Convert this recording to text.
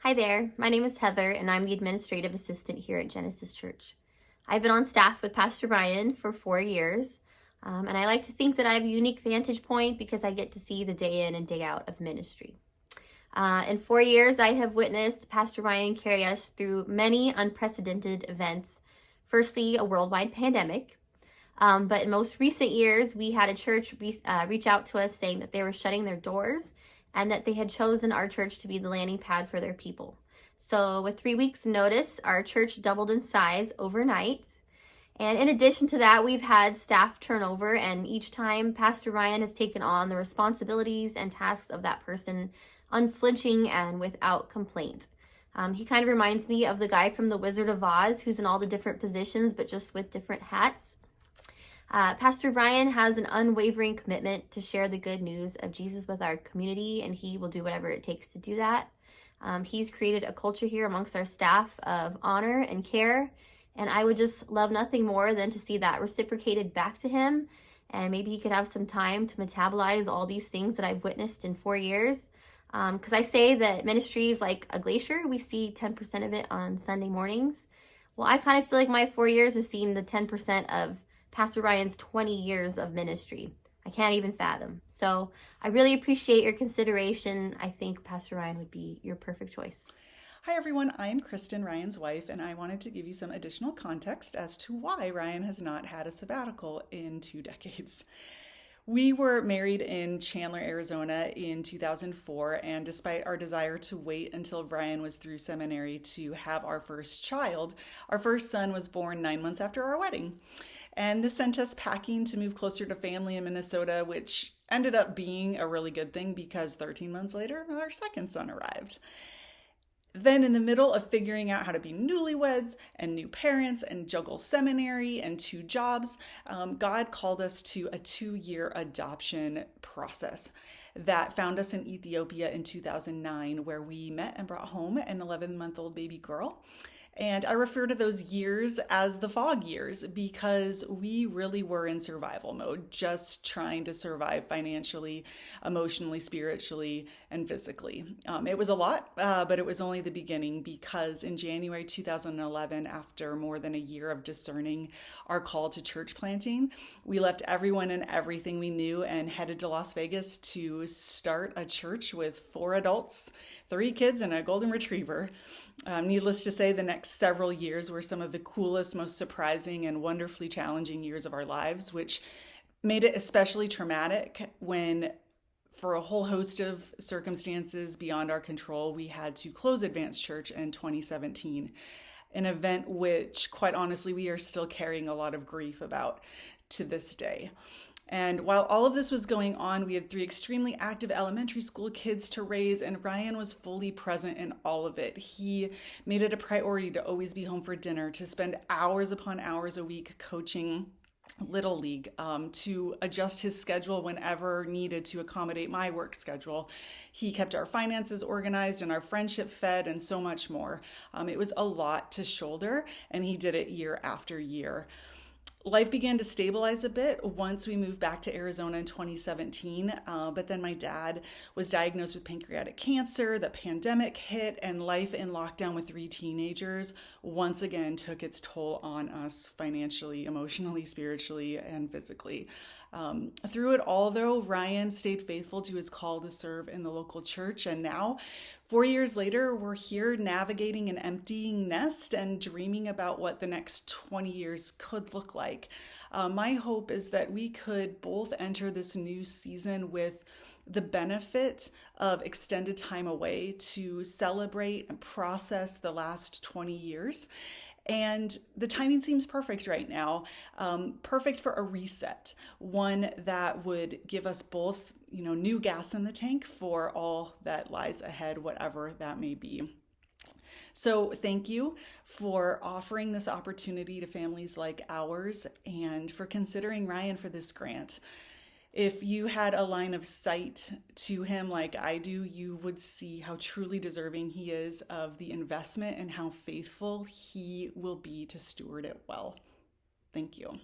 Hi there, my name is Heather and I'm the administrative assistant here at Genesis Church. I've been on staff with Pastor Ryan for 4 years, and I like to think that I have a unique vantage point because I get to see the day in and day out of ministry. In 4 years, I have witnessed Pastor Ryan carry us through many unprecedented events. Firstly, a worldwide pandemic, but in most recent years, we had a church reach out to us saying that they were shutting their doors and that they had chosen our church to be the landing pad for their people. So with 3 weeks notice, our church doubled in size overnight. And in addition to that, we've had staff turnover, and each time Pastor Ryan has taken on the responsibilities and tasks of that person unflinching and without complaint. He kind of reminds me of the guy from The Wizard of Oz who's in all the different positions but just with different hats. Pastor Ryan has an unwavering commitment to share the good news of Jesus with our community, and he will do whatever it takes to do that. He's created a culture here amongst our staff of honor and care, and I would just love nothing more than to see that reciprocated back to him, and maybe he could have some time to metabolize all these things that I've witnessed in 4 years. Because I say that ministry is like a glacier. We see 10% of it on Sunday mornings. Well, I kind of feel like my 4 years has seen the 10% of Pastor Ryan's 20 years of ministry. I can't even fathom. So I really appreciate your consideration. I think Pastor Ryan would be your perfect choice. Hi everyone, I'm Kristen, Ryan's wife, and I wanted to give you some additional context as to why Ryan has not had a sabbatical in 2 decades. We were married in Chandler, Arizona in 2004, and despite our desire to wait until Ryan was through seminary to have our first child, our first son was born 9 months after our wedding. And this sent us packing to move closer to family in Minnesota, which ended up being a really good thing because 13 months later, our second son arrived. Then in the middle of figuring out how to be newlyweds and new parents and juggle seminary and 2 jobs, God called us to a 2-year adoption process that found us in Ethiopia in 2009, where we met and brought home an 11-month-old baby girl. And I refer to those years as the fog years because we really were in survival mode, just trying to survive financially, emotionally, spiritually, and physically. It was a lot, but it was only the beginning because in January 2011, after more than a year of discerning our call to church planting, we left everyone and everything we knew and headed to Las Vegas to start a church with 4 adults, 3 kids, and a golden retriever. Needless to say, the next several years were some of the coolest, most surprising, and wonderfully challenging years of our lives, which made it especially traumatic when, for a whole host of circumstances beyond our control, we had to close Advanced Church in 2017, an event which, quite honestly, we are still carrying a lot of grief about to this day. And while all of this was going on, we had 3 extremely active elementary school kids to raise, and Ryan was fully present in all of it. He made it a priority to always be home for dinner, to spend hours upon hours a week coaching Little League, to adjust his schedule whenever needed to accommodate my work schedule. He kept our finances organized and our friendship fed and so much more. It was a lot to shoulder, and he did it year after year. Life began to stabilize a bit once we moved back to Arizona in 2017, but then my dad was diagnosed with pancreatic cancer, the pandemic hit, and life in lockdown with 3 teenagers once again took its toll on us financially, emotionally, spiritually, and physically. Through it all, though, Ryan stayed faithful to his call to serve in the local church, and now, 4 years later, we're here navigating an emptying nest and dreaming about what the next 20 years could look like. My hope is that we could both enter this new season with the benefit of extended time away to celebrate and process the last 20 years. And the timing seems perfect right now, perfect for a reset, one that would give us both, new gas in the tank for all that lies ahead, whatever that may be. So thank you for offering this opportunity to families like ours and for considering Ryan for this grant. If you had a line of sight to him like I do, you would see how truly deserving he is of the investment and how faithful he will be to steward it well. Thank you.